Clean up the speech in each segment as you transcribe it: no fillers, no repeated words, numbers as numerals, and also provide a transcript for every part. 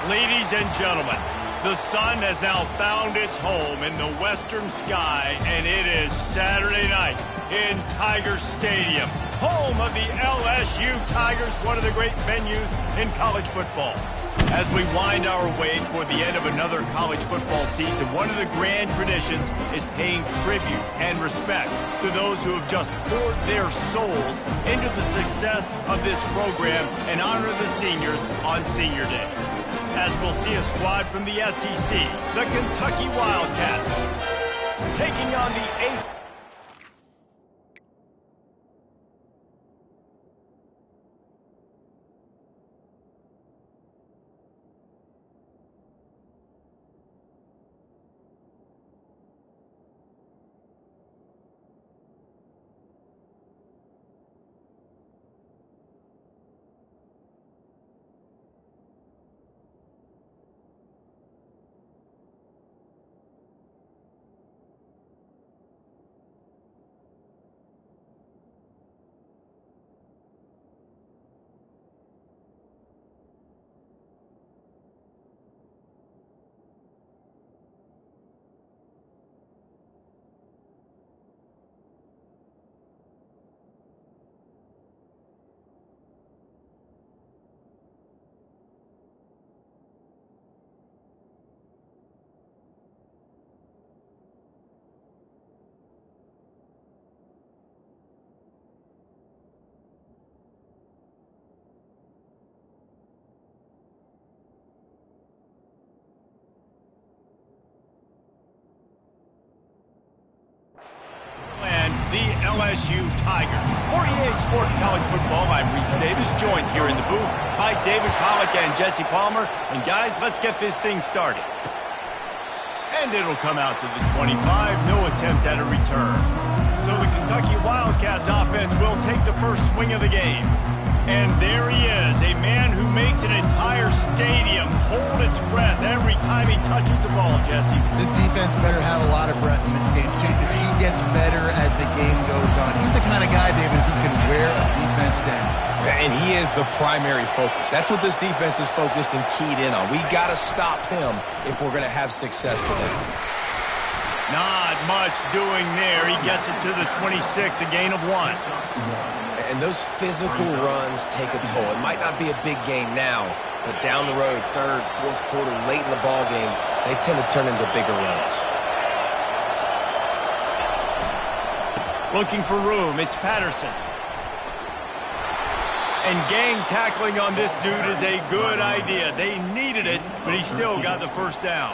Ladies and gentlemen, the sun has now found its home in the western sky, and it is Saturday night in Tiger Stadium, home of the LSU Tigers, one of the great venues in college football. As we wind our way toward the end of another college football season, one of the grand traditions is paying tribute and respect to those who have just poured their souls into the success of this program and honor the seniors on Senior Day. As we'll see a squad from the SEC, the Kentucky Wildcats, taking on the 8th. The LSU Tigers. For EA Sports College Football, I'm Reese Davis, joined here in the booth by David Pollack and Jesse Palmer. And guys, let's get this thing started. And it'll come out to the 25, no attempt at a return. So the Kentucky Wildcats offense will take the first swing of the game. And there he is, a man who makes an entire stadium hold its breath every time he touches the ball, Jesse. This defense better have a lot of breath in this game, too, because he gets better as the game goes on. He's the kind of guy, David, who can wear a defense down. And he is the primary focus. That's what this defense is focused and keyed in on. We got to stop him if we're going to have success today. Not much doing there. He gets it to the 26, a gain of 1. And those physical runs take a toll. It might not be a big game now, but down the road, third, fourth quarter, late in the ball games, they tend to turn into bigger runs. Looking for room, it's Patterson. And gang tackling on this dude is a good idea. They needed it, but he still got the first down.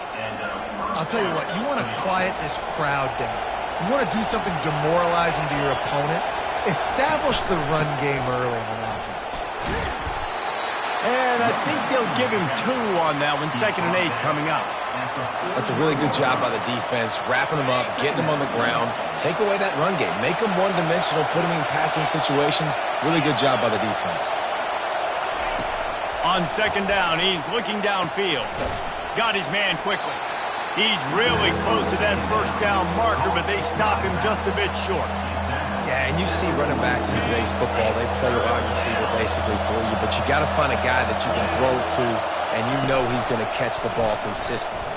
I'll tell you what, you want to quiet this crowd down. You want to do something demoralizing to your opponent. Establish the run game early on offense. And I think they'll give him 2 on that one. 2nd and 8 coming up. That's a really good job by the defense, wrapping them up, getting them on the ground. Take away that run game. Make them one-dimensional, put them in passing situations. Really good job by the defense. On 2nd down, he's looking downfield. Got his man quickly. He's really close to that first down marker, but they stop him just a bit short. Yeah, and you see running backs in today's football, they play wide receiver basically for you, but you got to find a guy that you can throw it to, and you know he's going to catch the ball consistently.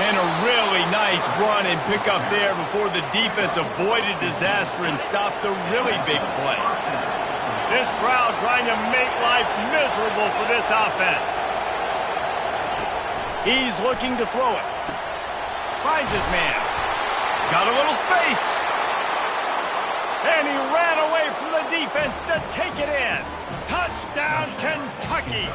And a really nice run and pick up there before the defense avoided disaster and stopped the really big play. This crowd trying to make life miserable for this offense. He's looking to throw it. Finds his man. Got a little space. And he ran away from the defense to take it in. Touchdown, Kentucky.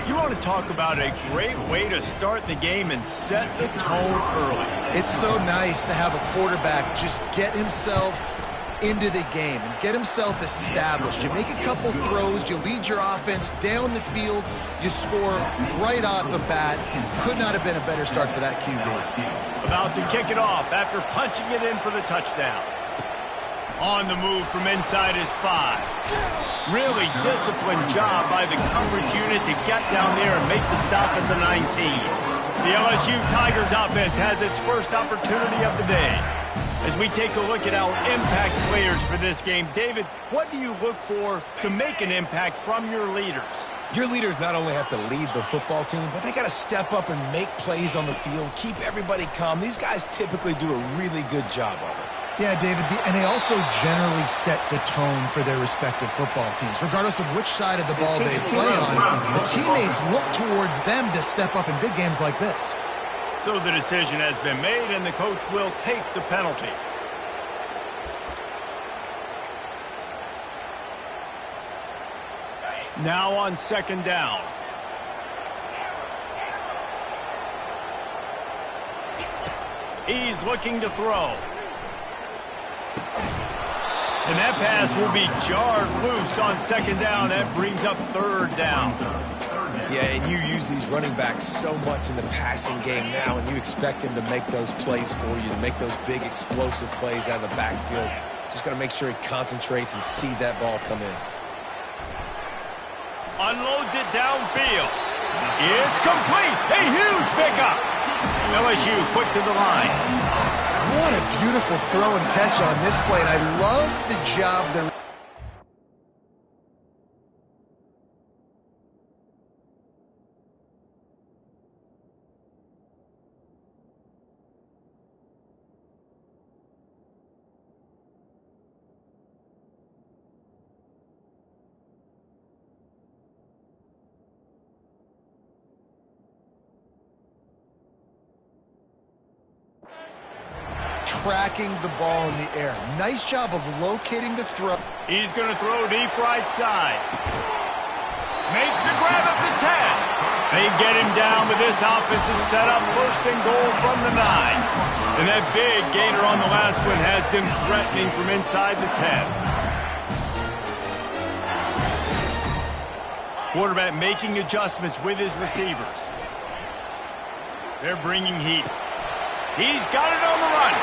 You want to talk about a great way to start the game and set the tone early. It's so nice to have a quarterback just get himself into the game and get himself established. You make a couple throws, you lead your offense down the field, you score right off the bat. Could not have been a better start for that QB. About to kick it off after punching it in for the touchdown. On the move from inside his 5. Really disciplined job by the coverage unit to get down there and make the stop at the 19. The LSU Tigers offense has its first opportunity of the day. As we take a look at our impact players for this game, David, what do you look for to make an impact from your leaders? Your leaders not only have to lead the football team, but they got to step up and make plays on the field, keep everybody calm. These guys typically do a really good job of it. Yeah, David, and they also generally set the tone for their respective football teams. Regardless of which side of the ball they play on, the teammates look towards them to step up in big games like this. So the decision has been made, and the coach will take the penalty. Now on second down. He's looking to throw. And that pass will be jarred loose on second down. That brings up third down. Yeah, and you use these running backs so much in the passing game now, and you expect him to make those plays for you, to make those big explosive plays out of the backfield. Just got to make sure he concentrates and see that ball come in. Unloads it downfield. It's complete. A huge pickup. LSU quick to the line. What a beautiful throw and catch on this play, and I love the job they're... tracking the ball in the air. Nice job of locating the throw. He's going to throw deep right side. Makes the grab at the 10. They get him down, but this offense is set up first and goal from the 9. And that big gainer on the last one has them threatening from inside the 10. Quarterback making adjustments with his receivers. They're bringing heat. He's got it on the run.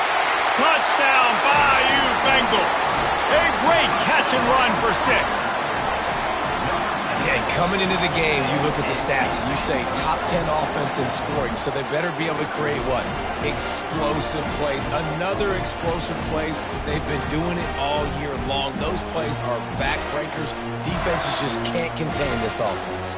Touchdown, Bayou Bengals. A great catch and run for 6. Yeah, coming into the game, you look at the stats and you say top 10 offense in scoring, so they better be able to create what? Explosive plays. Another explosive plays. They've been doing it all year long. Those plays are backbreakers. Defenses just can't contain this offense.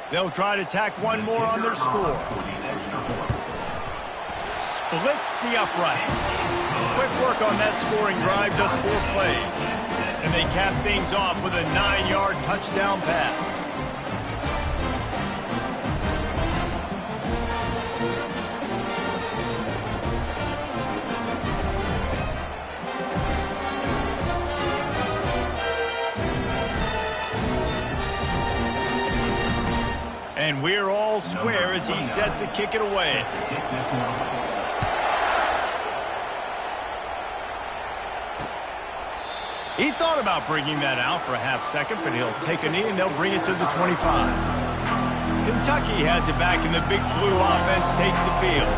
They'll try to tack one more on their score. Splits the uprights. Quick work on that scoring drive, just 4 plays. And they cap things off with a 9-yard touchdown pass. And we're all square as he's set to kick it away. He thought about bringing that out for a half second, but he'll take a knee and they'll bring it to the 25. Kentucky has it back, and the Big Blue offense takes the field.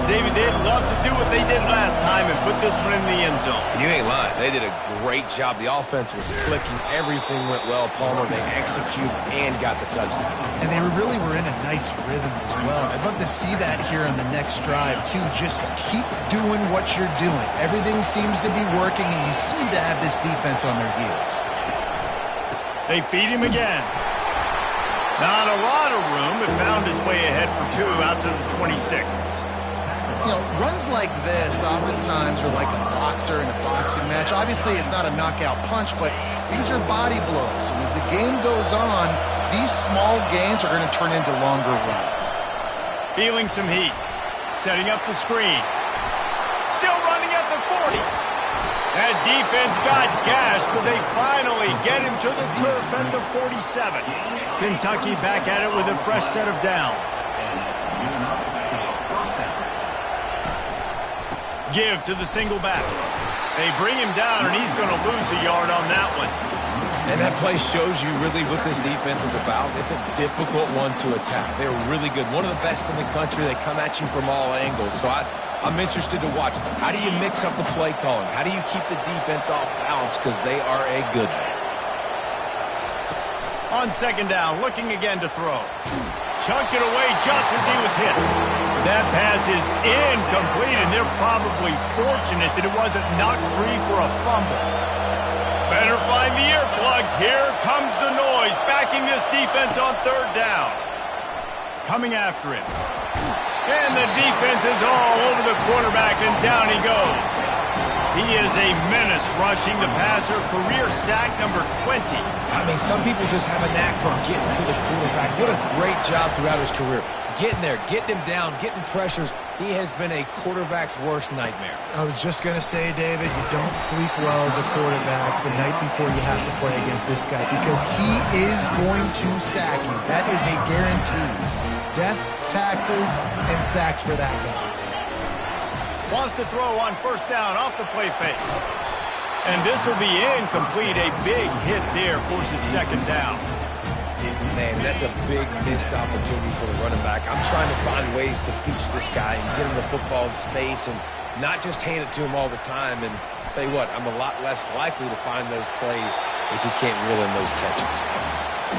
David, they'd love to do what they did last time and put this one in the end zone. You ain't lying. They did a great job. The offense was clicking. Everything went well, Palmer. They executed and got the touchdown. And they really were in a nice rhythm as well. I'd love to see that here on the next drive, too. Just keep doing what you're doing. Everything seems to be working, and you seem to have this defense on their heels. They feed him again. Not a lot of room, but found his way ahead for 2 out to the 26. You know, runs like this oftentimes are like a boxer in a boxing match. Obviously, it's not a knockout punch, but these are body blows. And as the game goes on, these small gains are going to turn into longer runs. Feeling some heat. Setting up the screen. Still running at the 40. That defense got gashed, but they finally get him to the turf at the 47. Kentucky back at it with a fresh set of downs. Give to the single back. They bring him down, and he's going to lose a yard on that one. And that play shows you really what this defense is about. It's a difficult one to attack. They're really good. One of the best in the country. They come at you from all angles. So I'm interested to watch. How do you mix up the play calling? How do you keep the defense off balance? Because they are a good one. On second down, looking again to throw. Chunked it away just as he was hit. That pass is incomplete, and they're probably fortunate that it wasn't knocked free for a fumble. Better find the earplugs. Here comes the noise, backing this defense on third down. Coming after him. And the defense is all over the quarterback, and down he goes. He is a menace rushing the passer, career sack number 20. I mean, some people just have a knack for getting to the quarterback. What a great job throughout his career. Getting there, getting him down, getting pressures. He has been a quarterback's worst nightmare. I was just going to say, David, you don't sleep well as a quarterback the night before you have to play against this guy because he is going to sack you. That is a guarantee. Death, taxes, and sacks for that guy. Wants to throw on first down off the play fake. And this will be incomplete. A big hit there forces second down. Man, that's a big missed opportunity for the running back. I'm trying to find ways to feature this guy and get him the football in space and not just hand it to him all the time. And I'll tell you what, I'm a lot less likely to find those plays if he can't reel in those catches.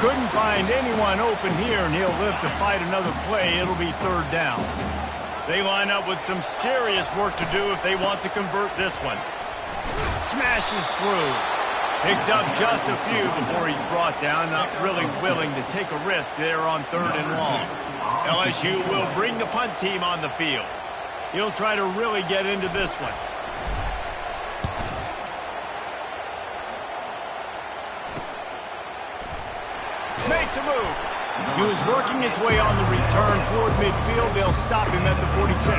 Couldn't find anyone open here, and he'll live to fight another play. It'll be third down. They line up with some serious work to do if they want to convert this one. Smashes through. Picks up just a few before he's brought down. Not really willing to take a risk there on third and long. LSU will bring the punt team on the field. He'll try to really get into this one. Makes a move. He was working his way on the return toward midfield. They'll stop him at the 46.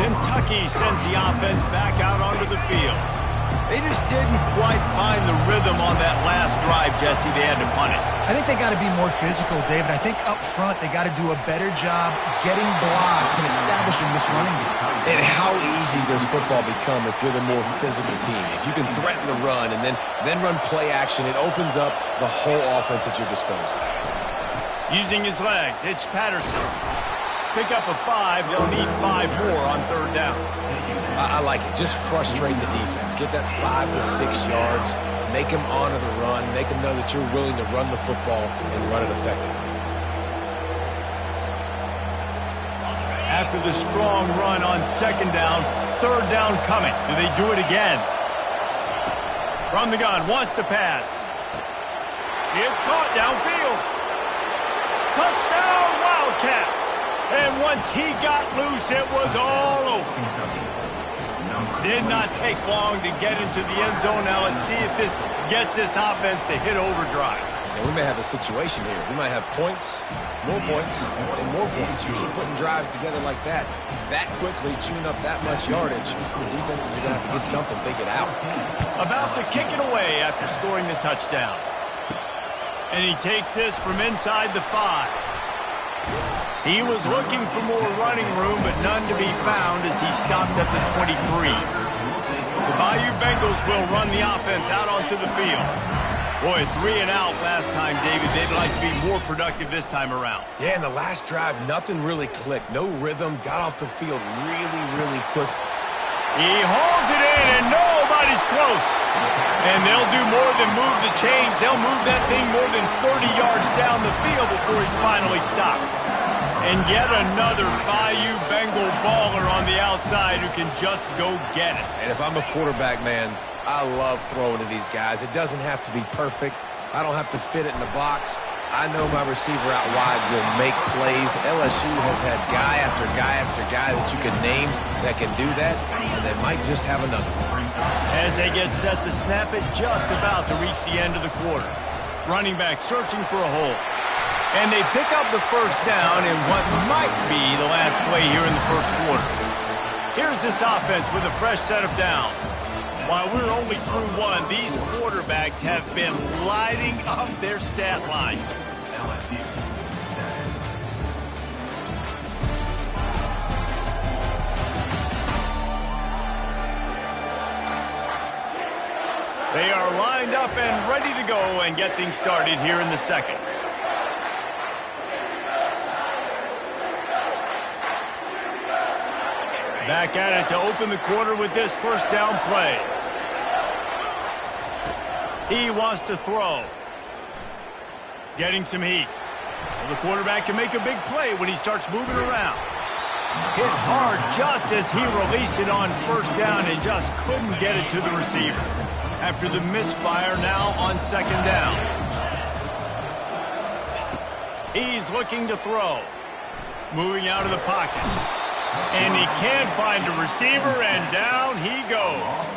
Kentucky sends the offense back out onto the field. They just didn't quite find the rhythm on that last drive, Jesse. They had to punt it. I think they got to be more physical, David. I think up front they got to do a better job getting blocks and establishing this running game. And how easy does football become if you're the more physical team? If you can threaten the run and then run play action, it opens up the whole offense at your disposal. Using his legs, it's Patterson. Pick up a 5. They'll need 5 more on third down. I like it. Just frustrate the defense. Get that 5 to 6 yards. Make them honor the run. Make them know that you're willing to run the football and run it effectively. After the strong run on second down, third down coming. Do they do it again? From the gun, wants to pass. It's caught downfield. Touchdown, Wildcats. And once he got loose, it was all over. Did not take long to get into the end zone. Now let's see if this gets this offense to hit overdrive. And we may have a situation here. We might have points, and more points. You keep putting drives together like that quickly, chewing up that much yardage, the defenses are going to have to get something figured out. About to kick it away after scoring the touchdown. And he takes this from inside the 5. He was looking for more running room, but none to be found as he stopped at the 23. The Bayou Bengals will run the offense out onto the field. Boy, 3 and out last time, David. They'd like to be more productive this time around. Yeah, in the last drive, nothing really clicked. No rhythm, got off the field really quick. He holds it in, and nobody's close. And they'll do more than move the chains. They'll move that thing more than 30 yards down the field before he's finally stopped. And yet another Bayou Bengal baller on the outside who can just go get it. And if I'm a quarterback, man, I love throwing to these guys. It doesn't have to be perfect. I don't have to fit it in the box. I know my receiver out wide will make plays. LSU has had guy after guy after guy that you can name that can do that, and they might just have another one. As they get set to snap it, just about to reach the end of the quarter. Running back searching for a hole. And they pick up the first down in what might be the last play here in the first quarter. Here's this offense with a fresh set of downs. While we're only through one, these quarterbacks have been lighting up their stat line. They are lined up and ready to go and get things started here in the second. Back at it to open the quarter with this first down play. He wants to throw. Getting some heat. Well, the quarterback can make a big play when he starts moving around. Hit hard just as he released it on first down and just couldn't get it to the receiver. After the misfire now on second down. He's looking to throw. Moving out of the pocket. And he can't find a receiver, and down he goes.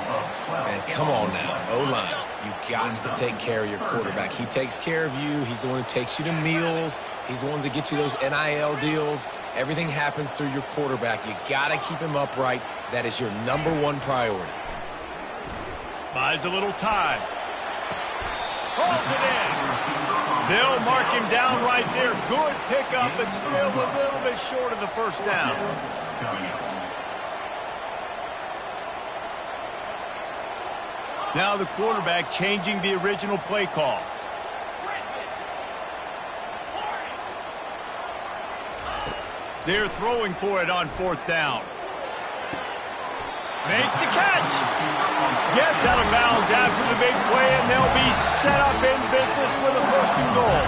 Man, come on now, O-line. You got to take care of your quarterback. He takes care of you. He's the one who takes you to meals. He's the one that gets you those NIL deals. Everything happens through your quarterback. You got to keep him upright. That is your #1 priority. Buys a little time. Pulls it in. They'll mark him down right there. Good pickup, but still a little bit short of the first down. Now the quarterback changing the original play call. They're throwing for it on fourth down. Makes the catch. Gets out of bounds after the big play, and they'll be set up in business with a first and goal.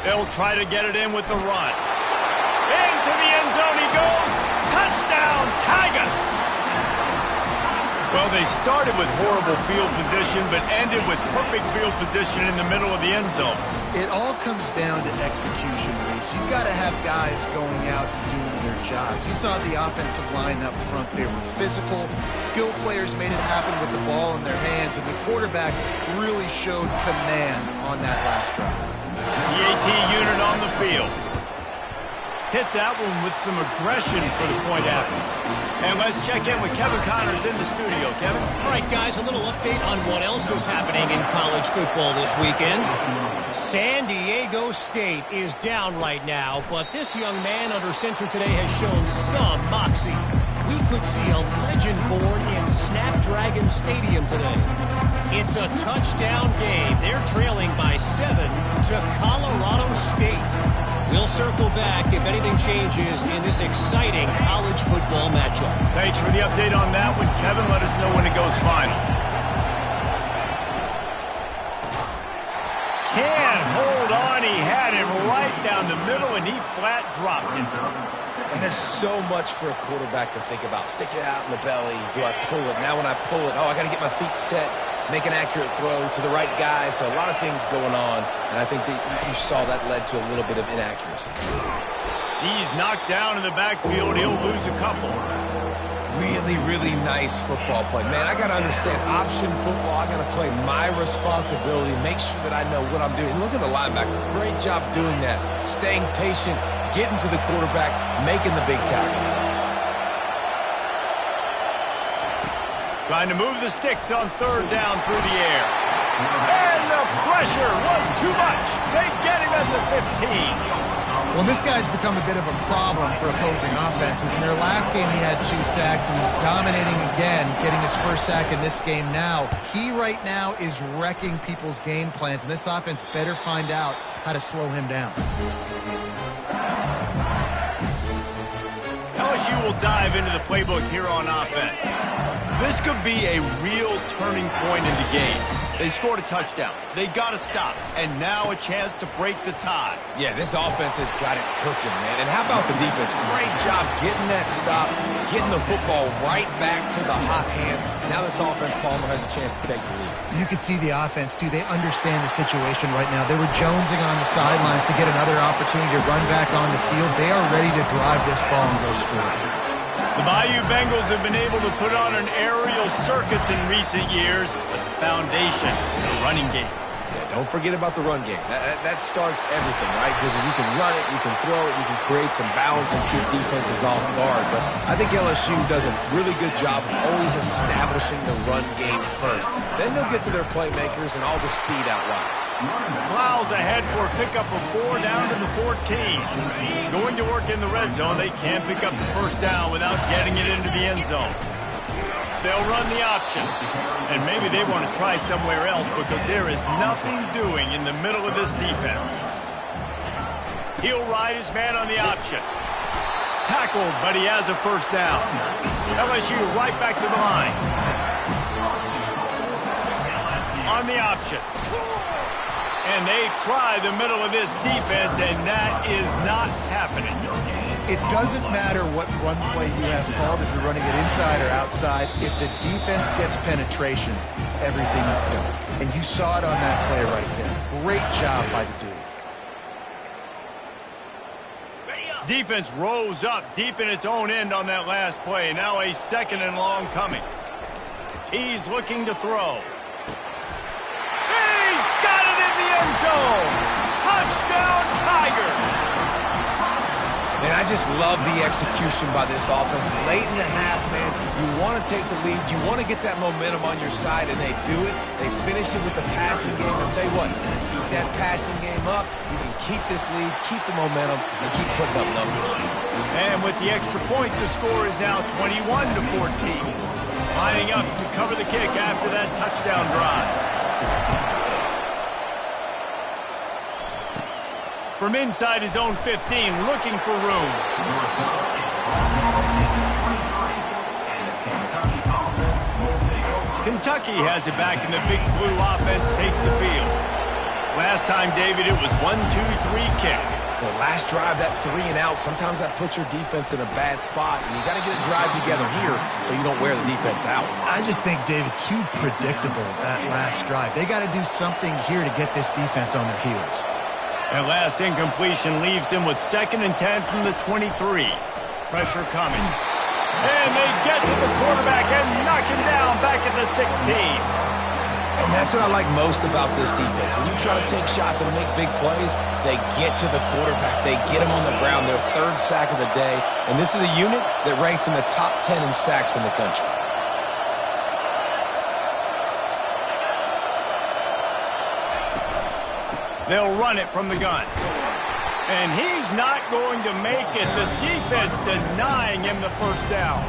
They'll try to get it in with the run. Into the end zone he goes. Touchdown, Tigers! Well, they started with horrible field position, but ended with perfect field position in the middle of the end zone. It all comes down to execution, Reese. You've got to have guys going out and doing their jobs. You saw the offensive line up front. They were physical. Skilled players made it happen with the ball in their hands, and the quarterback really showed command on that last drive. The AT unit on the field. Hit that one with some aggression for the point after. And let's check in with Kevin Connors in the studio. Kevin? All right, guys, a little update on what else is happening in college football this weekend. San Diego State is down right now, but this young man under center today has shown some moxie. We could see a legend born in Snapdragon Stadium today. It's a touchdown game. They're trailing by 7 to Colorado State. We'll circle back if anything changes in this exciting college football matchup. Thanks for the update on that one, Kevin. Let us know when it goes final. Can't hold on. He had him right down the middle, and he flat dropped it. And there's so much for a quarterback to think about. Stick it out in the belly. Do I pull it? Now when I pull it, I got to get my feet set. Make an accurate throw to the right guy. So a lot of things going on, and I think that you saw that led to a little bit of inaccuracy. He's knocked down in the backfield. He'll lose a couple. Really, really nice football play. Man, I got to understand option football. I got to play my responsibility, make sure that I know what I'm doing. Look at the linebacker. Great job doing that. Staying patient, getting to the quarterback, making the big tackle. Trying to move the sticks on third down through the air. And the pressure was too much. They get him at the 15. Well, this guy's become a bit of a problem for opposing offenses. In their last game, he had 2 sacks, and he's dominating again, getting his first sack in this game now. He right now is wrecking people's game plans, and this offense better find out how to slow him down. LSU will dive into the playbook here on offense. This could be a real turning point in the game. They scored a touchdown. They got to stop. And now a chance to break the tie. Yeah, this offense has got it cooking, man. And how about the defense? Great job getting that stop, getting the football right back to the hot hand. Now this offense, Palmer, has a chance to take the lead. You can see the offense, too. They understand the situation right now. They were jonesing on the sidelines to get another opportunity to run back on the field. They are ready to drive this ball and go score. The Bayou Bengals have been able to put on an aerial circus in recent years, but the foundation, the running game. Yeah, don't forget about the run game. That starts everything, right? Because if you can run it, you can throw it, you can create some balance and keep defenses off guard. But I think LSU does a really good job of always establishing the run game first. Then they'll get to their playmakers and all the speed out wide. Plows ahead for a pickup of 4 down to the 14. Going to work in the red zone. They can't pick up the first down without getting it into the end zone. They'll run the option. And maybe they want to try somewhere else because there is nothing doing in the middle of this defense. He'll ride his man on the option. Tackled, but he has a first down. LSU right back to the line. On the option. And they try the middle of this defense, and that is not happening. It doesn't matter what run play you have called, if you're running it inside or outside. If the defense gets penetration, everything's done. And you saw it on that play right there. Great job by the dude. Defense rose up deep in its own end on that last play. Now a 2nd and long coming. He's looking to throw. He's got it in the end zone. Touchdown, Tigers. Man, I just love the execution by this offense. Late in the half, man, you want to take the lead. You want to get that momentum on your side, and they do it. They finish it with the passing game. I'll tell you what, keep that passing game up. You can keep this lead, keep the momentum, and keep putting up numbers. And with the extra point, the score is now 21-14. Lining up to cover the kick after that touchdown drive. From inside his own 15, looking for room. Kentucky has it back, and the Big Blue offense takes the field. Last time, David, it was 1-2-3 kick. The last drive, that 3 and out, sometimes that puts your defense in a bad spot, and you got to get a drive together here so you don't wear the defense out. I just think, David, too predictable, that last drive. They got to do something here to get this defense on their heels. That last incompletion leaves him with 2nd and 10 from the 23. Pressure coming. And they get to the quarterback and knock him down back at the 16. And that's what I like most about this defense. When you try to take shots and make big plays, they get to the quarterback. They get him on the ground. Their 3rd sack of the day. And this is a unit that ranks in the top 10 in sacks in the country. They'll run it from the gun. And he's not going to make it. The defense denying him the first down.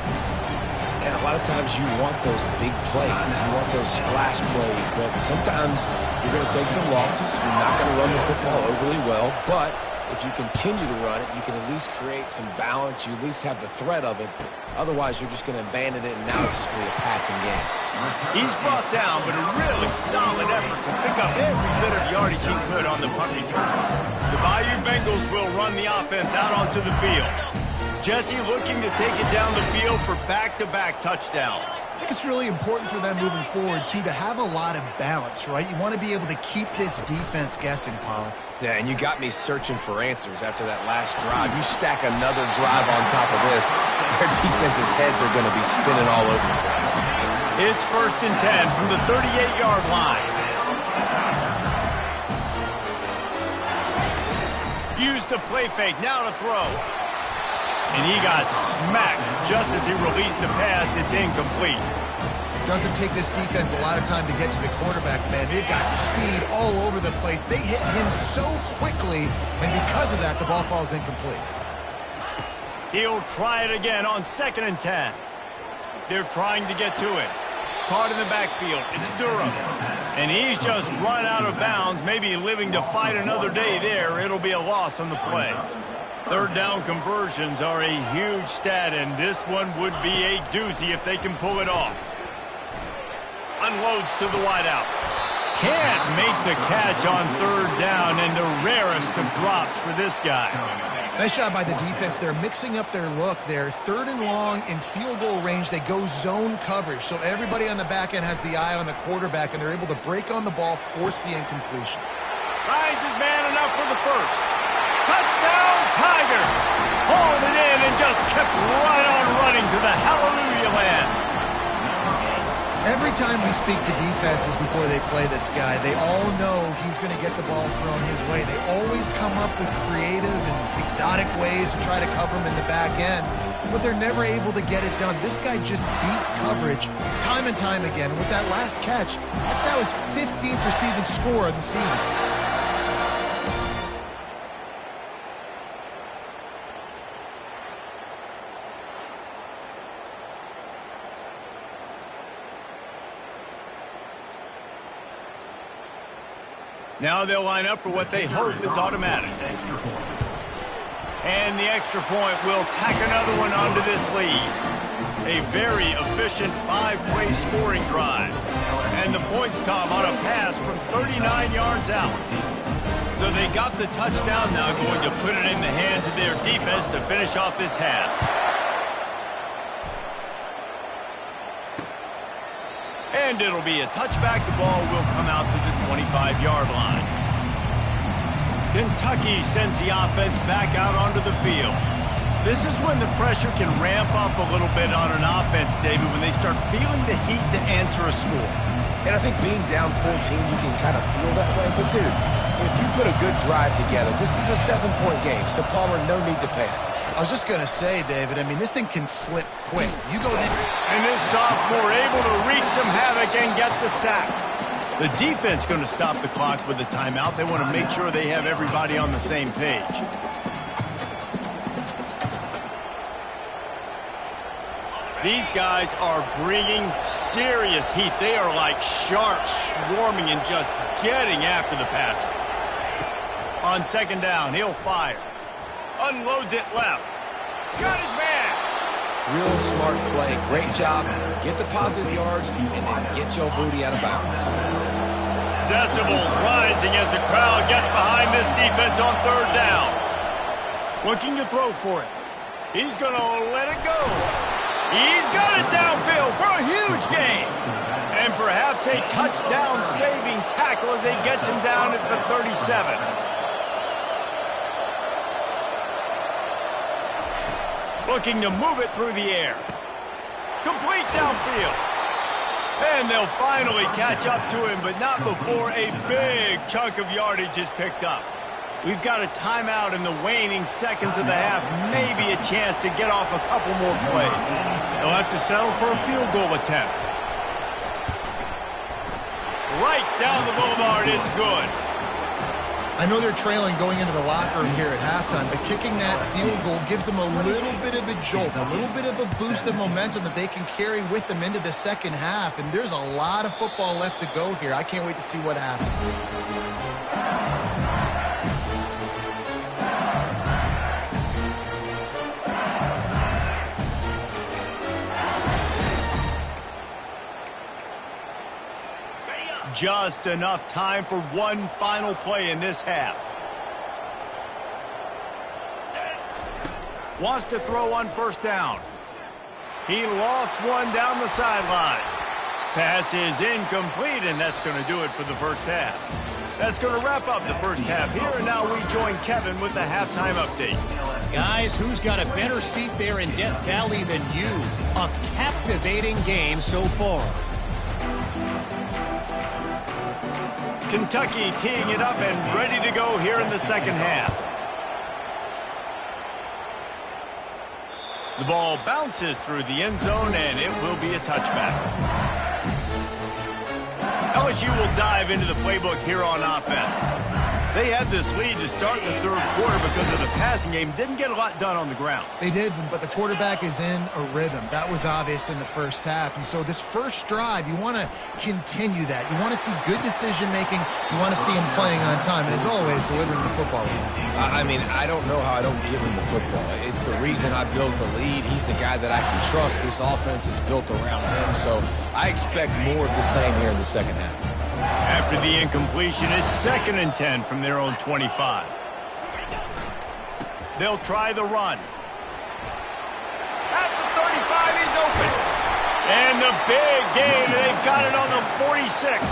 And a lot of times you want those big plays. You want those splash plays. But sometimes you're going to take some losses. You're not going to run the football overly well. But if you continue to run it, you can at least create some balance. You at least have the threat of it. Otherwise, you're just going to abandon it, and now it's just going to be a passing game. He's brought down, but a really solid effort to pick up every bit of yardage he could on the punt return. The Bayou Bengals will run the offense out onto the field. Jesse looking to take it down the field for back-to-back touchdowns. I think it's really important for them moving forward, too, to have a lot of balance, right? You want to be able to keep this defense guessing, Pollock. Yeah, and you got me searching for answers after that last drive. You stack another drive on top of this, their defense's heads are going to be spinning all over the place. It's 1st and 10 from the 38-yard line. Used the play fake, now to throw. And he got smacked just as he released the pass. It's incomplete. Doesn't take this defense a lot of time to get to the quarterback, man. They've got speed all over the place. They hit him so quickly, and because of that, the ball falls incomplete. He'll try it again on 2nd and 10. They're trying to get to it. Caught in the backfield. It's Durham. And he's just run out of bounds, maybe living to fight another day there. It'll be a loss on the play. 3rd down conversions are a huge stat, and this one would be a doozy if they can pull it off. Unloads to the wideout. Can't make the catch on 3rd down, and the rarest of drops for this guy. Nice job by the defense. They're mixing up their look there. 3rd and long in field goal range. They go zone coverage, so everybody on the back end has the eye on the quarterback, and they're able to break on the ball, force the incompletion. Finds his man enough for the first. Touchdown, Tigers! Hauled it in and just kept right on running to the hallelujah land. Every time we speak to defenses before they play this guy, they all know he's going to get the ball thrown his way. They always come up with creative and exotic ways to try to cover him in the back end, but they're never able to get it done. This guy just beats coverage time and time again. And with that last catch, that's now his 15th receiving score of the season. Now they'll line up for what they hope is automatic. And the extra point will tack another one onto this lead. A very efficient 5-play scoring drive. And the points come on a pass from 39 yards out. So they got the touchdown, now going to put it in the hands of their defense to finish off this half. And it'll be a touchback. The ball will come out to the 25-yard line. Kentucky sends the offense back out onto the field. This is when the pressure can ramp up a little bit on an offense, David, when they start feeling the heat to answer a score. And I think being down 14, you can kind of feel that way. But, dude, if you put a good drive together, this is a 7-point game, so Palmer, no need to panic. I was just going to say, David, I mean, this thing can flip quick. You go down. And this sophomore able to wreak some havoc and get the sack. The defense going to stop the clock with a timeout. They want to make sure they have everybody on the same page. These guys are bringing serious heat. They are like sharks swarming and just getting after the passer. On second down, he'll fire. Unloads it left. Got his man. Real smart play. Great job. Get the positive yards and then get your booty out of bounds. Decibels rising as the crowd gets behind this defense on third down. Looking to throw for it. He's going to let it go. He's got it downfield for a huge gain. And perhaps a touchdown-saving tackle as he gets him down at the 37. Looking to move it through the air. Complete downfield. And they'll finally catch up to him, but not before a big chunk of yardage is picked up. We've got a timeout in the waning seconds of the half, maybe a chance to get off a couple more plays. They'll have to settle for a field goal attempt. Right down the boulevard, it's good. I know they're trailing going into the locker room here at halftime, but kicking that field goal gives them a little bit of a jolt, a little bit of a boost of momentum that they can carry with them into the second half. And there's a lot of football left to go here. I can't wait to see what happens. Just enough time for one final play in this half. Wants to throw on first down. He lost one down the sideline. Pass is incomplete, and that's going to do it for the first half. That's going to wrap up the first half here, and now we join Kevin with the halftime update. Guys, who's got a better seat there in Death Valley than you? A captivating game so far. Kentucky teeing it up and ready to go here in the second half. The ball bounces through the end zone, and it will be a touchback. LSU will dive into the playbook here on offense. They had this lead to start the third quarter because of the passing game. Didn't get a lot done on the ground. They did, but the quarterback is in a rhythm. That was obvious in the first half. And so this first drive, you want to continue that. You want to see good decision-making. You want to see him playing on time. And as always, delivering the football. I mean, I don't know how I don't give him the football. It's the reason I built the lead. He's the guy that I can trust. This offense is built around him. So I expect more of the same here in the second half. After the incompletion, it's 2nd and 10 from their own 25. They'll try the run. At the 35, he's open. And the big gain, they've got it on the 46.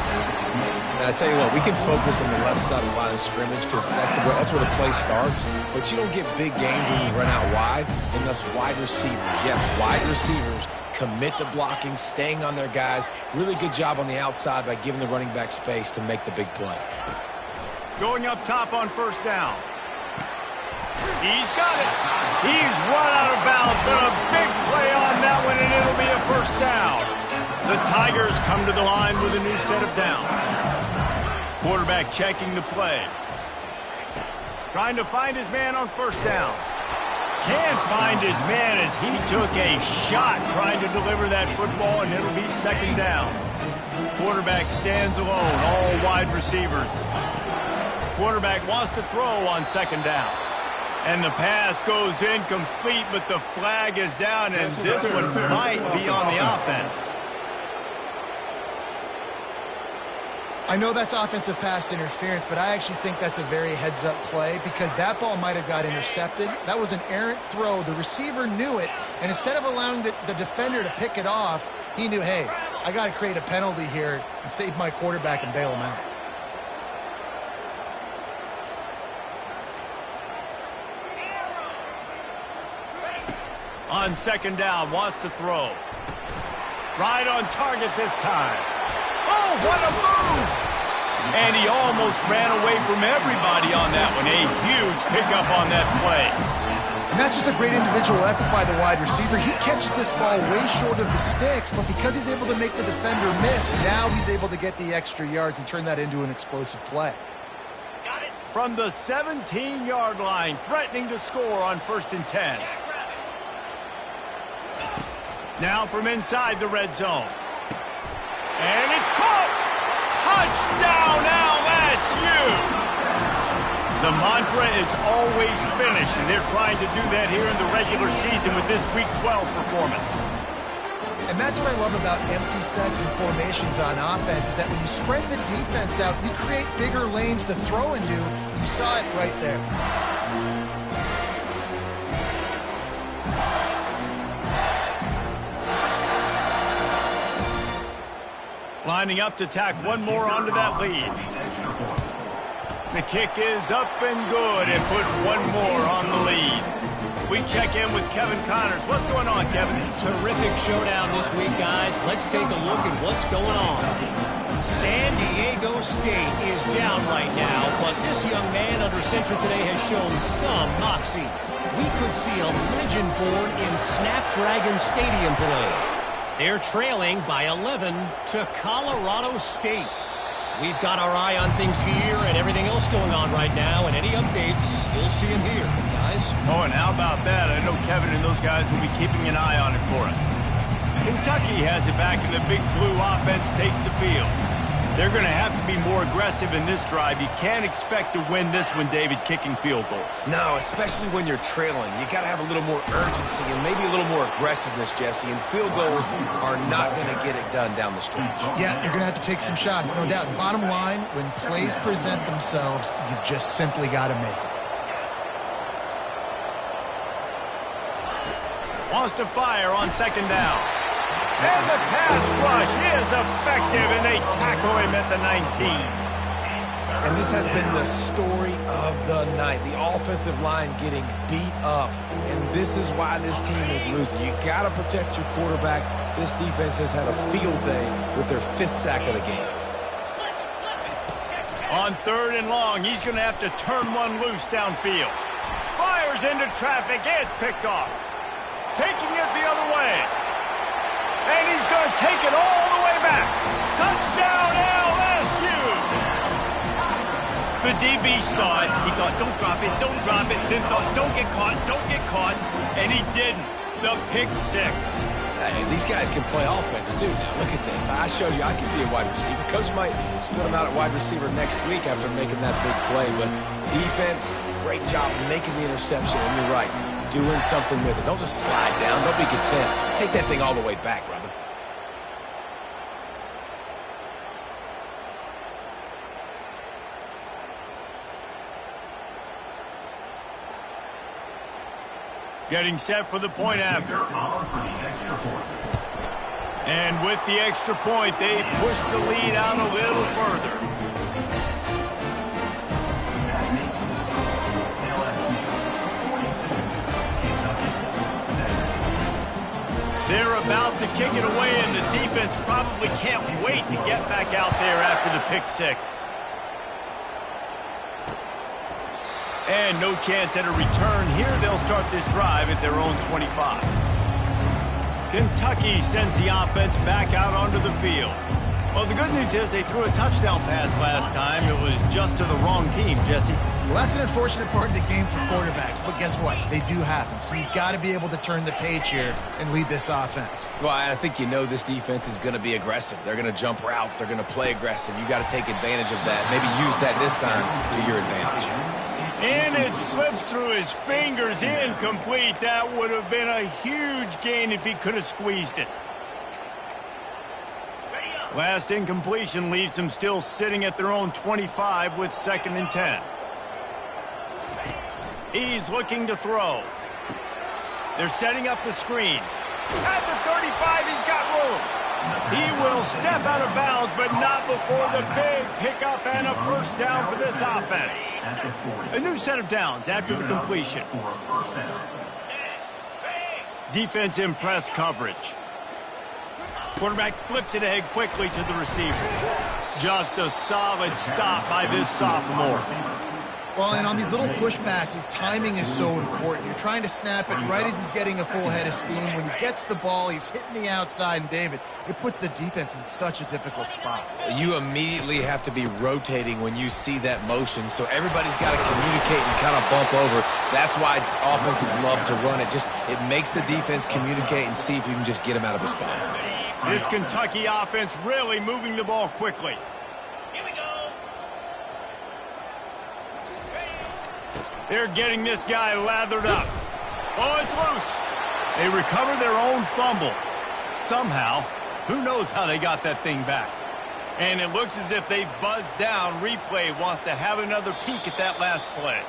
And I tell you what, we can focus on the left side of the line of scrimmage because that's where the play starts. But you don't get big gains when you run out wide unless wide receivers. Yes, wide receivers commit to blocking, staying on their guys. Really good job on the outside by giving the running back space to make the big play. Going up top on first down. He's got it. He's run out of bounds, but a big play on that one, and it'll be a first down. The Tigers come to the line with a new set of downs. Quarterback checking the play. Trying to find his man on first down. Can't find his man as he took a shot trying to deliver that football, and it'll be second down. Quarterback stands alone, all wide receivers. Quarterback wants to throw on second down. And the pass goes incomplete, but the flag is down, and this one might be on the offense. I know that's offensive pass interference, but I actually think that's a very heads-up play because that ball might have got intercepted. That was an errant throw. The receiver knew it, and instead of allowing the defender to pick it off, he knew, hey, I got to create a penalty here and save my quarterback and bail him out. On second down, wants to throw. Right on target this time. Oh, what a move! And he almost ran away from everybody on that one. A huge pickup on that play. And that's just a great individual effort by the wide receiver. He catches this ball way short of the sticks, but because he's able to make the defender miss, now he's able to get the extra yards and turn that into an explosive play. From the 17-yard line, threatening to score on 1st and 10. Now from inside the red zone. And it's caught! Touchdown LSU! The mantra is always finish, and they're trying to do that here in the regular season with this Week 12 performance. And that's what I love about empty sets and formations on offense, is that when you spread the defense out, you create bigger lanes to throw into. You saw it right there. Lining up to tack one more onto that lead. The kick is up and good and put one more on the lead. We check in with Kevin Connors. What's going on, Kevin? Terrific showdown this week, guys. Let's take a look at what's going on. San Diego State is down right now, but this young man under center today has shown some moxie. We could see a legend born in Snapdragon Stadium today. They're trailing by 11 to Colorado State. We've got our eye on things here and everything else going on right now, and any updates, you'll see them here, guys. Oh, and how about that? I know Kevin and those guys will be keeping an eye on it for us. Kentucky has it back, and the Big Blue offense takes the field. They're going to have to be more aggressive in this drive. You can't expect to win this one, David, kicking field goals. No, especially when you're trailing. You got to have a little more urgency and maybe a little more aggressiveness, Jesse. And field goals are not going to get it done down the stretch. Yeah, you're going to have to take some shots, no doubt. Bottom line, when plays present themselves, you've just simply got to make it. Wants to fire on second down. And the pass rush is effective, and they tackle him at the 19. And this has been the story of the night. The offensive line getting beat up. And this is why this team is losing. You got to protect your quarterback. This defense has had a field day with their 5th sack of the game. On 3rd and long, he's going to have to turn one loose downfield. Fires into traffic. It's picked off. Taking it the other way. And he's going to take it all the way back. Touchdown, LSU! The DB saw it. He thought, don't drop it, don't drop it. Then thought, don't get caught. And he didn't. The pick 6. Hey, these guys can play offense, too. Now, look at this. I showed you I can be a wide receiver. Coach might split him out at wide receiver next week after making that big play. But defense, great job making the interception. And you're right. Doing something with it. Don't just slide down. Don't be content. Take that thing all the way back, brother. Getting set for the point after. And with the extra point, they push the lead out a little further. They're about to kick it away, and the defense probably can't wait to get back out there after the pick 6. And no chance at a return here. They'll start this drive at their own 25. Kentucky sends the offense back out onto the field. Well, the good news is they threw a touchdown pass last time. It was just to the wrong team, Jesse. Well, that's an unfortunate part of the game for quarterbacks, but guess what? They do happen, so you've got to be able to turn the page here and lead this offense. Well, I think you know this defense is going to be aggressive. They're going to jump routes. They're going to play aggressive. You got to take advantage of that. Maybe use that this time to your advantage. And it slips through his fingers, incomplete. That would have been a huge gain if he could have squeezed it. Last incompletion leaves them still sitting at their own 25 with 2nd and 10. He's looking to throw. They're setting up the screen. At the 35, he's got room. He will step out of bounds, but not before the big pickup and a first down for this offense. A new set of downs after the completion. Defense in press coverage. Quarterback flips it ahead quickly to the receiver. Just a solid stop by this sophomore. Well, and on these little push passes, timing is so important. You're trying to snap it right as he's getting a full head of steam. When he gets the ball, he's hitting the outside, and David, it puts the defense in such a difficult spot. You immediately have to be rotating when you see that motion, so everybody's got to communicate and kind of bump over. That's why offenses love to run it. It makes the defense communicate and see if you can just get him out of a spot. This Kentucky offense really moving the ball quickly. Here we go. They're getting this guy lathered up. Oh, it's loose. They recover their own fumble. Somehow, who knows how they got that thing back. And it looks as if they've buzzed down. Replay wants to have another peek at that last play.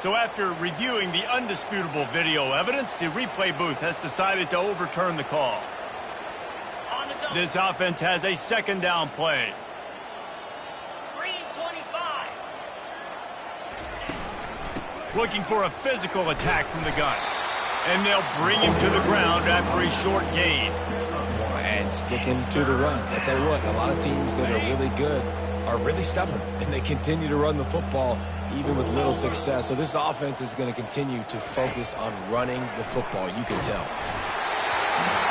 So after reviewing the undisputable video evidence, the replay booth has decided to overturn the call. This offense has a 2nd down play. 325. Looking for a physical attack from the gun. And they'll bring him to the ground after a short gain. And stick him to the run. I tell you what, a lot of teams that are really good are really stubborn, and they continue to run the football even with little success. So this offense is going to continue to focus on running the football. You can tell.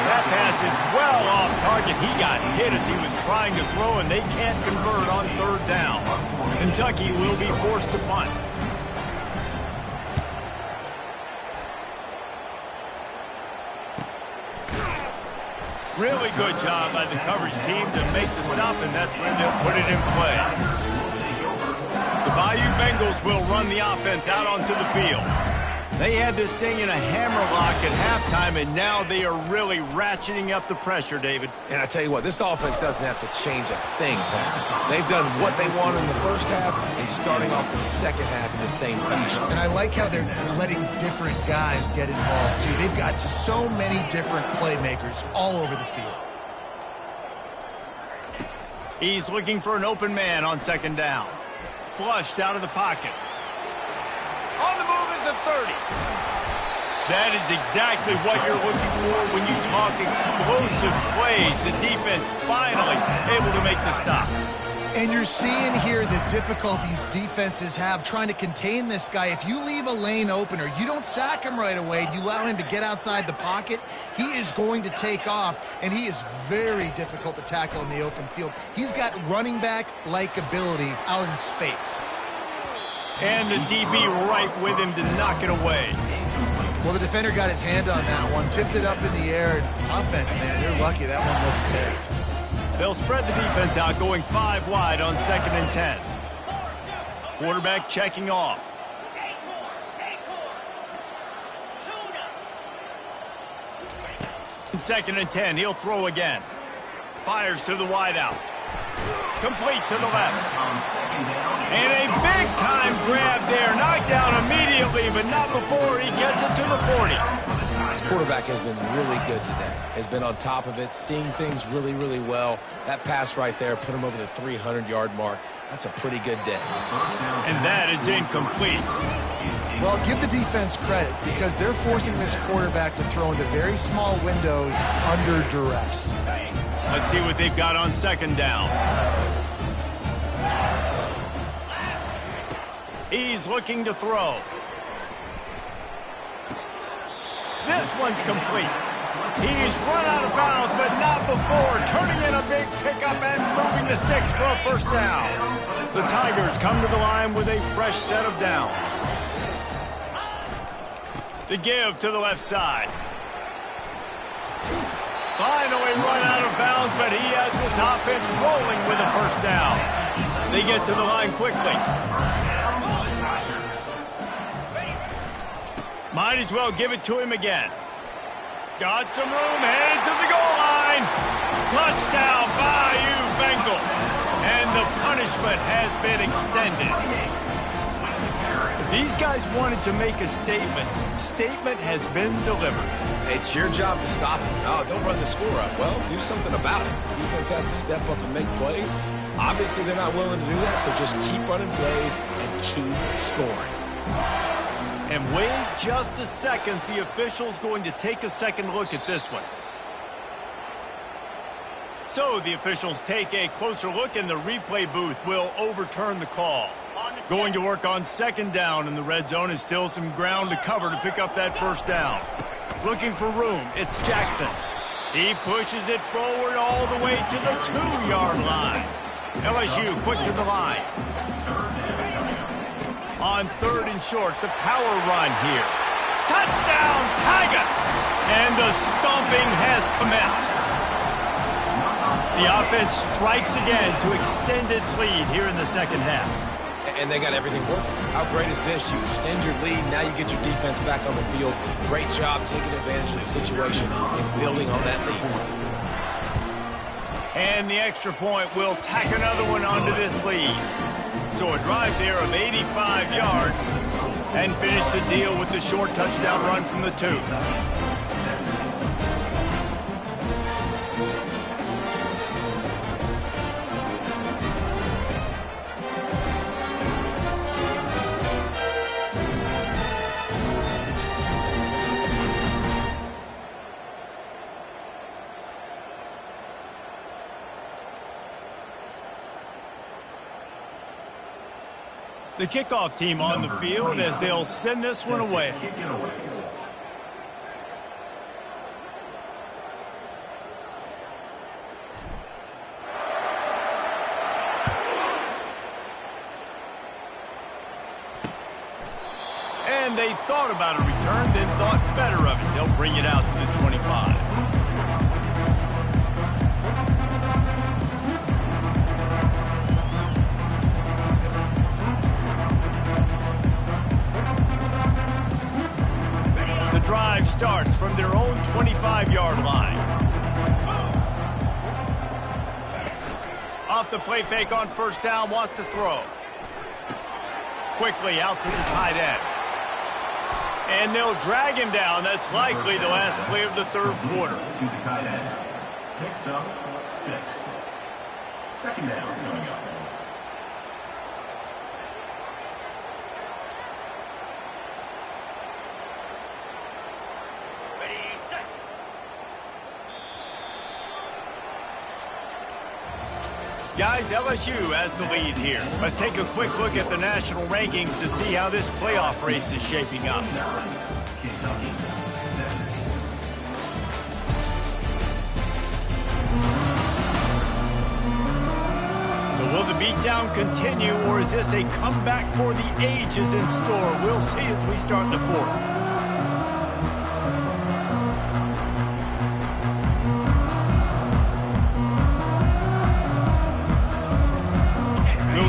That pass is well off target. He got hit as he was trying to throw, and they can't convert on 3rd down. Kentucky will be forced to punt. Really good job by the coverage team to make the stop, and that's when they'll put it in play. The Bayou Bengals will run the offense out onto the field. They had this thing in a hammerlock at halftime, and now they are really ratcheting up the pressure, David. And I tell you what, this offense doesn't have to change a thing, Pat. They've done what they want in the first half and starting off the second half in the same fashion. And I like how they're letting different guys get involved, too. They've got so many different playmakers all over the field. He's looking for an open man on 2nd down. Flushed out of the pocket. On the move is the 30. That is exactly what you're looking for when you talk explosive plays. The defense finally able to make the stop. And you're seeing here the difficulties defenses have trying to contain this guy. If you leave a lane open or you don't sack him right away, you allow him to get outside the pocket, he is going to take off, and he is very difficult to tackle in the open field. He's got running back-like ability out in space. And the DB right with him to knock it away. Well, the defender got his hand on that one, tipped it up in the air. Offense, man, they're lucky that one wasn't picked. They'll spread the defense out, going 5 wide on 2nd and 10. Quarterback checking off. In 2nd and 10, he'll throw again. Fires to the wideout. Complete to the left. And a big-time grab there. Knocked down immediately, but not before he gets it to the 40. This quarterback has been really good today. Has been on top of it, seeing things really, really well. That pass right there put him over the 300-yard mark. That's a pretty good day. And that is incomplete. Well, give the defense credit because they're forcing this quarterback to throw into very small windows under duress. Let's see what they've got on 2nd down. He's looking to throw. This one's complete. He's run out of bounds, but not before turning in a big pickup and moving the sticks for a first down. The Tigers come to the line with a fresh set of downs. The give to the left side. Finally run out of bounds, but he has this offense rolling with a first down. They get to the line quickly. Might as well give it to him again. Got some room, headed to the goal line. Touchdown, Bayou Bengals. And the punishment has been extended. If these guys wanted to make a statement has been delivered. It's your job to stop them. No, don't run the score up. Well, do something about it. The defense has to step up and make plays. Obviously, they're not willing to do that, so just keep running plays and keep scoring. And wait just a second. The official's going to take a second look at this one. So the officials take a closer look, and the replay booth will overturn the call. Going to work on second down in the red zone, is still some ground to cover to pick up that first down. Looking for room, it's Jackson. He pushes it forward all the way to the 2-yard line. LSU quick to the line. On third and short, the power run here. Touchdown, Tigers! And the stomping has commenced. The offense strikes again to extend its lead here in the second half. And they got everything working. How great is this? You extend your lead, now you get your defense back on the field. Great job taking advantage of the situation and building on that lead. And the extra point will tack another one onto this lead. So a drive there of 85 yards and finish the deal with the short touchdown run from the 2. The kickoff team on the field as they'll send this one away. And they thought about a return, then thought better of it. They'll bring it out to the 25. Drive starts from their own 25-yard line. Off the play fake on first down, wants to throw. Quickly out to the tight end. And they'll drag him down. That's likely the last play of the third quarter. To the tight end. Picks up 6. Second down coming up. Guys, LSU has the lead here. Let's take a quick look at the national rankings to see how this playoff race is shaping up. So will the beatdown continue, or is this a comeback for the ages in store? We'll see as we start the fourth.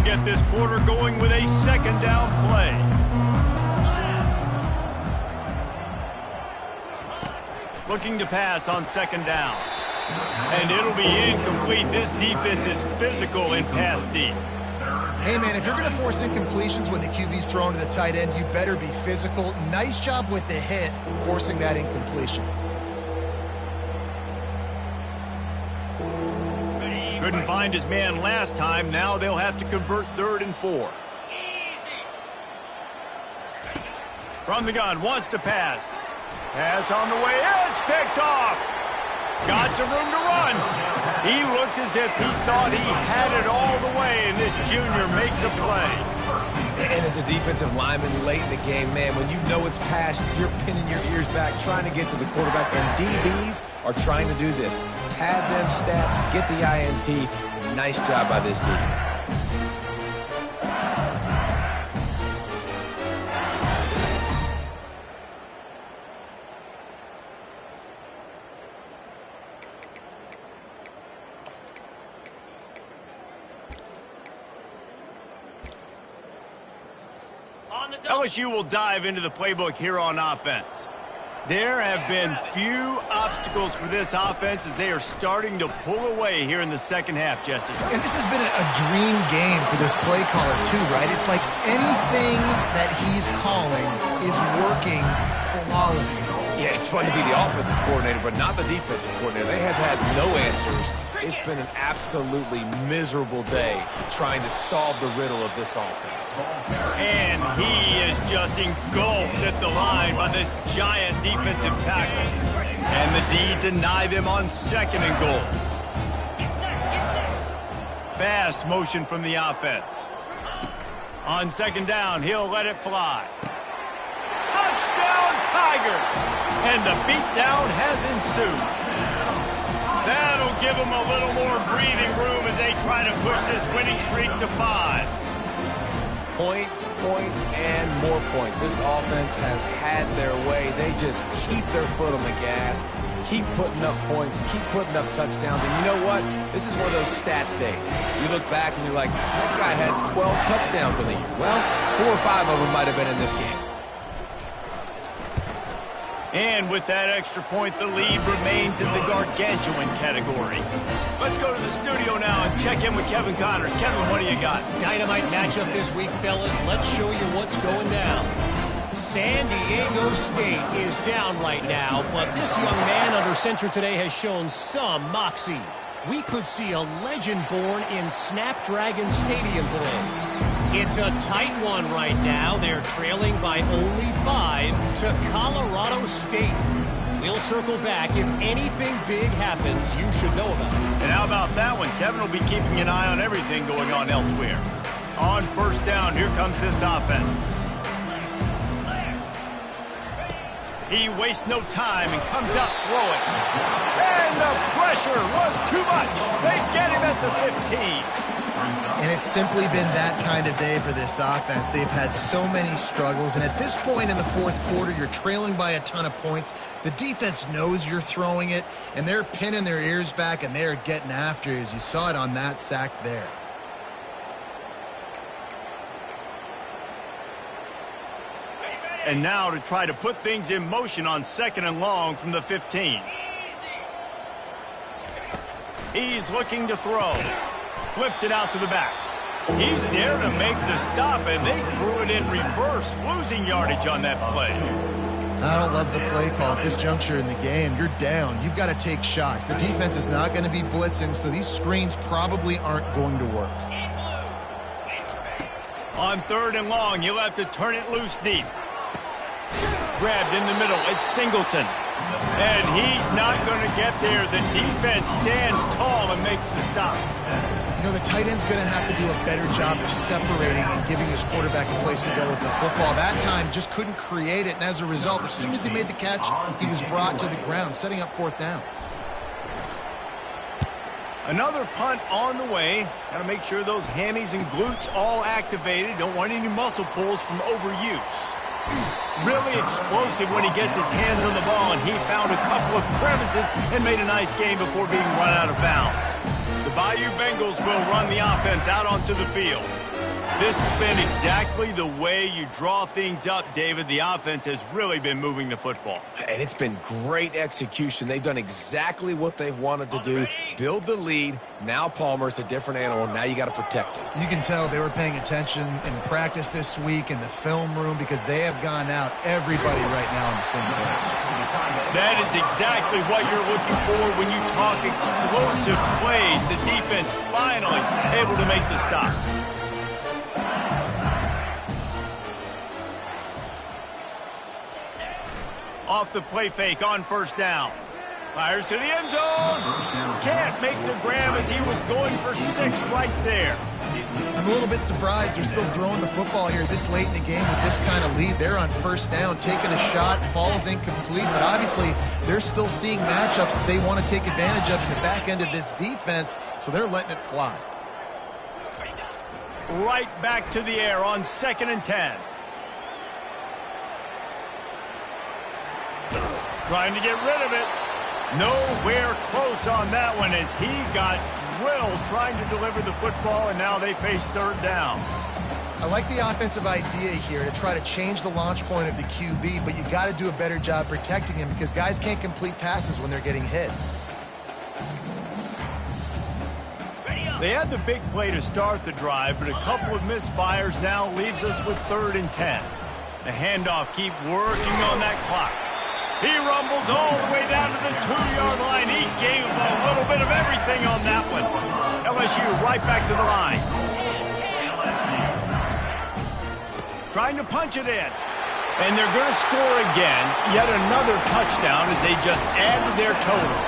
Get this quarter going with a second down play. Looking to pass on second down. And it'll be incomplete. This defense is physical in pass deep. Hey, man, if you're going to force incompletions when the QB's thrown to the tight end, you better be physical. Nice job with the hit, forcing that incompletion. Couldn't find his man last time. Now they'll have to convert 3rd and 4. From the gun, wants to pass. Pass on the way. It's picked off. Got some room to run. He looked as if he thought he had it all the way, and this junior makes a play. And as a defensive lineman late in the game, man, when you know it's past, you're pinning your ears back, trying to get to the quarterback. And DBs are trying to do this. Pad them stats, get the INT. Nice job by this D. LSU will dive into the playbook here on offense. There have been few obstacles for this offense as they are starting to pull away here in the second half, Jesse. And this has been a dream game for this play caller too, right? It's like anything that he's calling is working flawlessly. Yeah, it's fun to be the offensive coordinator, but not the defensive coordinator. They have had no answers. It's been an absolutely miserable day trying to solve the riddle of this offense. And he is just engulfed at the line by this giant defensive tackle. And the D deny them on second and goal. Fast motion from the offense. On second down, he'll let it fly. Touchdown, Tigers! And the beatdown has ensued. That'll give them a little more breathing room as they try to push this winning streak to 5. Points, points, and more points. This offense has had their way. They just keep their foot on the gas, keep putting up points, keep putting up touchdowns. And you know what? This is one of those stats days. You look back and you're like, that guy had 12 touchdowns in the year. Well, 4 or 5 of them might have been in this game. And with that extra point, the lead remains in the gargantuan category. Let's go to the studio now and check in with Kevin Connors. Kevin, what do you got? Dynamite matchup this week, fellas. Let's show you what's going down. San Diego State is down right now, but this young man under center today has shown some moxie. We could see a legend born in Snapdragon Stadium today. It's a tight one right now. They're trailing by only 5 to Colorado State. We'll circle back. If anything big happens, you should know about it. And how about that one? Kevin will be keeping an eye on everything going on elsewhere. On first down, here comes this offense. He wastes no time and comes out throwing. And the pressure was too much. They get him at the 15. And it's simply been that kind of day for this offense. They've had so many struggles, and at this point in the fourth quarter, you're trailing by a ton of points. The defense knows you're throwing it, and they're pinning their ears back, and they're getting after you, as you saw it on that sack there. And now to try to put things in motion on second and long from the 15. He's looking to throw. Flips it out to the back. He's there to make the stop, and they threw it in reverse, losing yardage on that play. I don't love the play call at this juncture in the game. You're down. You've got to take shots. The defense is not going to be blitzing, so these screens probably aren't going to work. On third and long, you'll have to turn it loose deep. Grabbed in the middle. It's Singleton. And he's not going to get there. The defense stands tall and makes the stop. You know, the tight end's going to have to do a better job of separating and giving his quarterback a place to go with the football. That time just couldn't create it, and as a result, as soon as he made the catch, he was brought to the ground, setting up fourth down. Another punt on the way. Got to make sure those hammies and glutes all activated. Don't want any muscle pulls from overuse. Really explosive when he gets his hands on the ball, and he found a couple of crevices and made a nice game before being run out of bounds. The Bayou Bengals will run the offense out onto the field. This has been exactly the way you draw things up, David. The offense has really been moving the football. And it's been great execution. They've done exactly what they've wanted to do. Build the lead. Now Palmer's a different animal. Now you got to protect him. You can tell they were paying attention in practice this week in the film room because they have gone out everybody right now on the same page. That is exactly what you're looking for when you talk explosive plays. The defense finally able to make the stop. Off the play fake on first down. Fires to the end zone. Can't make the grab as he was going for 6 right there. I'm a little bit surprised they're still throwing the football here this late in the game with this kind of lead. They're on first down, taking a shot, falls incomplete, but obviously they're still seeing matchups that they want to take advantage of in the back end of this defense, so they're letting it fly. Right back to the air on 2nd and 10. Trying to get rid of it. Nowhere close on that one as he got drilled trying to deliver the football, and now they face 3rd down. I like the offensive idea here to try to change the launch point of the QB, but you got to do a better job protecting him because guys can't complete passes when they're getting hit. They had the big play to start the drive, but a couple of misfires now leaves us with 3rd and 10. The handoff keep working on that clock. He rumbles all the way down to the 2-yard line. He gave a little bit of everything on that one. LSU right back to the line. Trying to punch it in. And they're going to score again. Yet another touchdown as they just add to their total.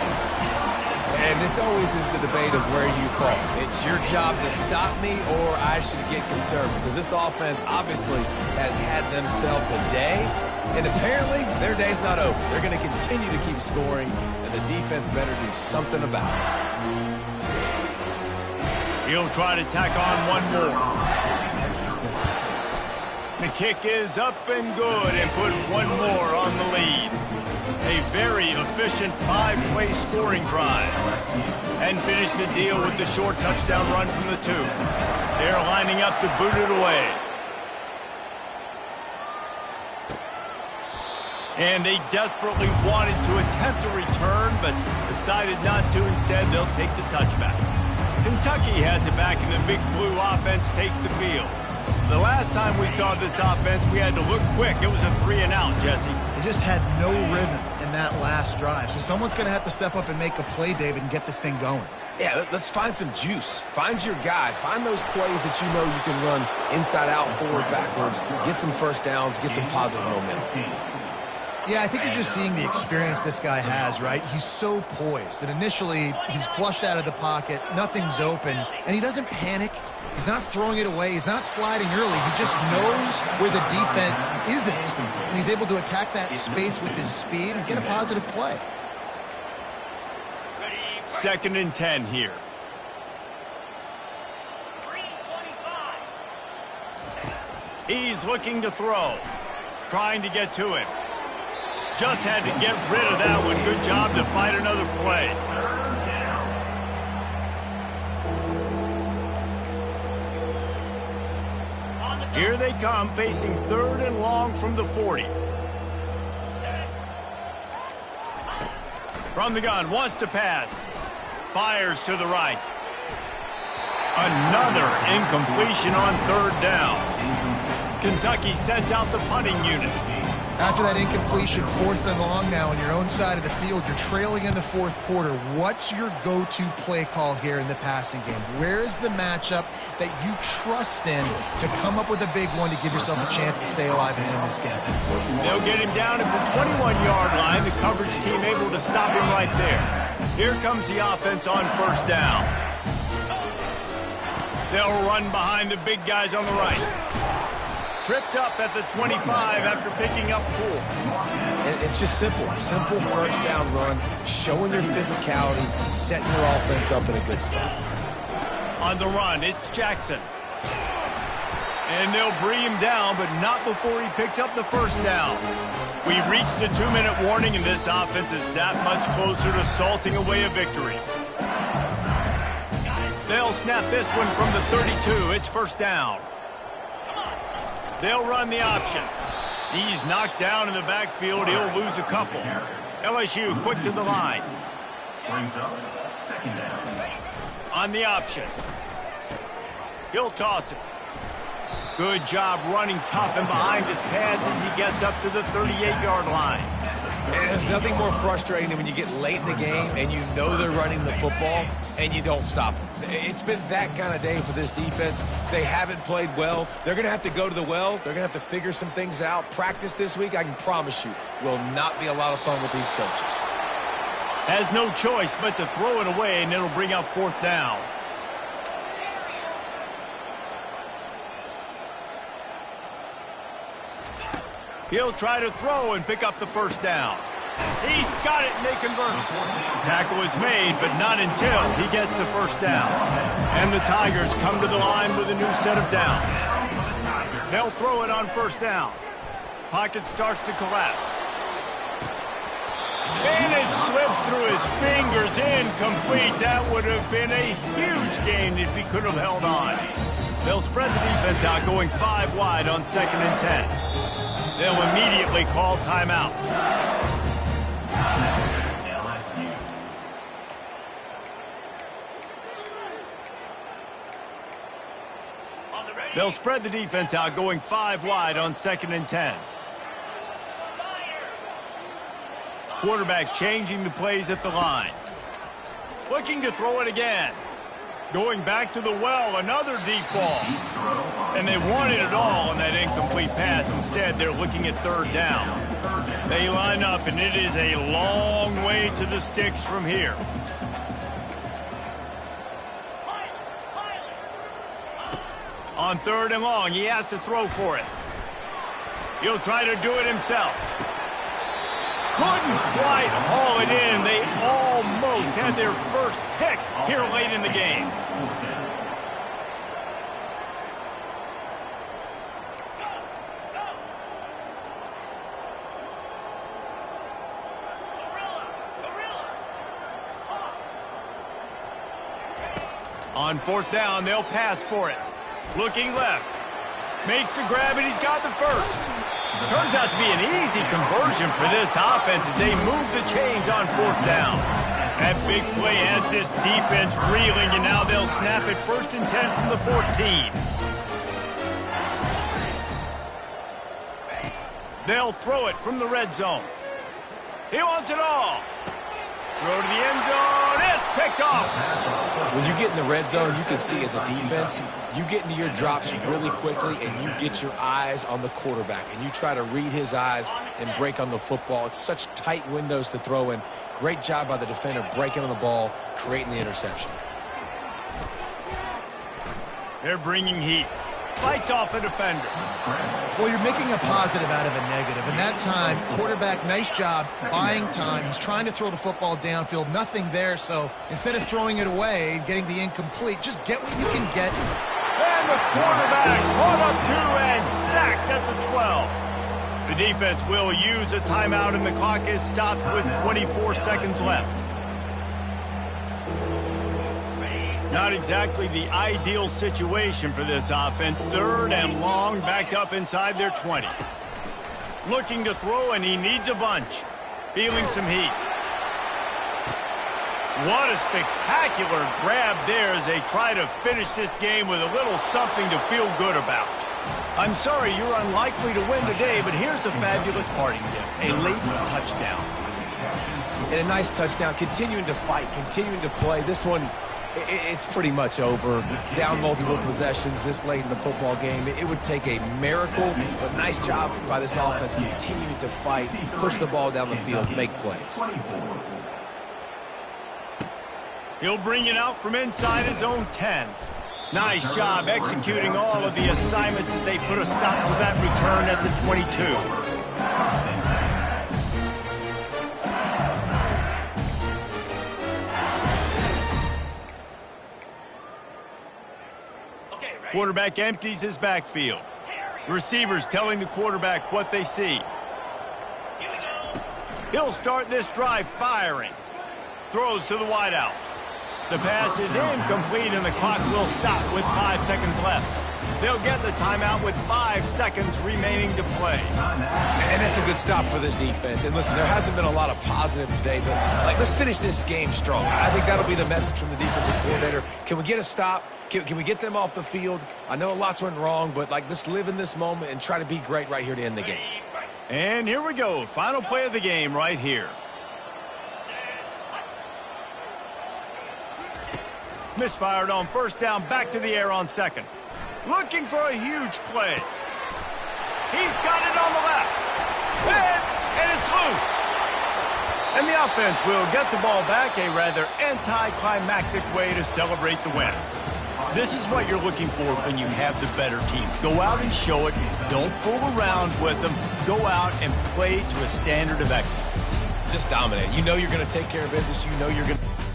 And this always is the debate of where you fall. It's your job to stop me or I should get concerned because this offense obviously has had themselves a day. And apparently, their day's not over. They're going to continue to keep scoring, and the defense better do something about it. He'll try to tack on one more. The kick is up and good and put one more on the lead. A very efficient 5-play scoring drive. And finish the deal with the short touchdown run from the 2. They're lining up to boot it away. And they desperately wanted to attempt a return, but decided not to. Instead, they'll take the touchback. Kentucky has it back, and the Big Blue offense takes the field. The last time we saw this offense, we had to look quick. It was a 3-and-out, Jesse. They just had no rhythm in that last drive, so someone's going to have to step up and make a play, David, and get this thing going. Yeah, let's find some juice. Find your guy. Find those plays that you know you can run inside out, forward, backwards. Get some first downs. Get some positive momentum. Yeah, I think you're just seeing the experience this guy has, right? He's so poised that initially he's flushed out of the pocket, nothing's open, and he doesn't panic. He's not throwing it away. He's not sliding early. He just knows where the defense isn't, and he's able to attack that space with his speed and get a positive play. 2nd and 10 here. He's looking to throw, trying to get to him. Just had to get rid of that one. Good job to find another play. Here they come, facing 3rd and long from the 40. From the gun, wants to pass. Fires to the right. Another incompletion on 3rd down. Kentucky sends out the punting unit. After that incompletion, 4th and long now on your own side of the field, you're trailing in the 4th quarter. What's your go-to play call here in the passing game? Where is the matchup that you trust in to come up with a big one to give yourself a chance to stay alive and win this game? They'll get him down at the 21-yard line. The coverage team able to stop him right there. Here comes the offense on 1st down. They'll run behind the big guys on the right. Tripped up at the 25 after picking up 4. It's just simple. Simple first down run, showing your physicality, setting your offense up in a good spot. On the run, it's Jackson. And they'll bring him down, but not before he picks up the 1st down. We've reached the 2-minute warning, and this offense is that much closer to salting away a victory. They'll snap this one from the 32. It's 1st down. They'll run the option. He's knocked down in the backfield. He'll lose a couple. LSU quick to the line. Brings up 2nd down. On the option. He'll toss it. Good job running tough and behind his pads as he gets up to the 38-yard line. And there's nothing more frustrating than when you get late in the game and you know they're running the football and you don't stop them. It's been that kind of day for this defense. They haven't played well. They're going to have to go to the well. They're going to have to figure some things out. Practice this week, I can promise you, will not be a lot of fun with these coaches. Has no choice but to throw it away, and it'll bring up 4th down. He'll try to throw and pick up the first down. He's got it, and they convert. Tackle is made, but not until he gets the first down. And the Tigers come to the line with a new set of downs. They'll throw it on first down. Pocket starts to collapse. And it slips through his fingers, incomplete. That would have been a huge gain if he could have held on. They'll spread the defense out, going 5 wide on 2nd and 10. They'll immediately call timeout. LSU. They'll spread the defense out, going 5 wide on 2nd and 10. Quarterback changing the plays at the line. Looking to throw it again. Going back to the well, another deep ball. And they wanted it all on that incomplete pass. Instead, they're looking at 3rd down. They line up, and it is a long way to the sticks from here. On 3rd and long, he has to throw for it. He'll try to do it himself. Couldn't quite haul it in. They almost had their first pick here late in the game. On 4th down, they'll pass for it. Looking left. Makes the grab, and he's got the first. Turns out to be an easy conversion for this offense as they move the chains on 4th down. That big play has this defense reeling, and now they'll snap it 1st and 10 from the 14. They'll throw it from the red zone. He wants it all. Throw to the end zone. It's picked off. When you get in the red zone, you can see as a defense, you get into your drops really quickly and you get your eyes on the quarterback and you try to read his eyes and break on the football. It's such tight windows to throw in. Great job by the defender breaking on the ball, creating the interception. They're bringing heat. Fights off a defender. Well, you're making a positive out of a negative. And that time, quarterback, nice job buying time. He's trying to throw the football downfield. Nothing there. So instead of throwing it away, getting the incomplete, just get what you can get. And the quarterback caught up to and sacked at the 12. The defense will use a timeout, and the clock is stopped with 24 seconds left. Not exactly the ideal situation for this offense. 3rd and long, backed up inside their 20. Looking to throw, and he needs a bunch. Feeling some heat. What a spectacular grab there as they try to finish this game with a little something to feel good about. I'm sorry you're unlikely to win today, but here's a fabulous parting gift. A late touchdown. And a nice touchdown, continuing to fight, continuing to play. This one, it's pretty much over. Down multiple possessions this late in the football game. It would take a miracle, but nice job by this offense continuing to fight, push the ball down the field, make plays. He'll bring it out from inside his own 10. Nice job executing all of the assignments as they put a stop to that return at the 22. Quarterback empties his backfield. Receivers telling the quarterback what they see. He'll start this drive firing. Throws to the wideout. The pass is incomplete, and the clock will stop with 5 seconds left. They'll get the timeout with 5 seconds remaining to play. And that's a good stop for this defense. And listen, there hasn't been a lot of positive today, but let's finish this game strong. I think that'll be the message from the defensive coordinator. Can we get a stop? Can we get them off the field? I know lots went wrong, but let's live in this moment and try to be great right here to end the game. And here we go. Final play of the game right here. Misfired on 1st down, back to the air on 2nd. Looking for a huge play. He's got it on the left. And it's loose. And the offense will get the ball back, a rather anticlimactic way to celebrate the win. This is what you're looking for when you have the better team. Go out and show it. Don't fool around with them. Go out and play to a standard of excellence. Just dominate. You know you're going to take care of business. You know you're going to...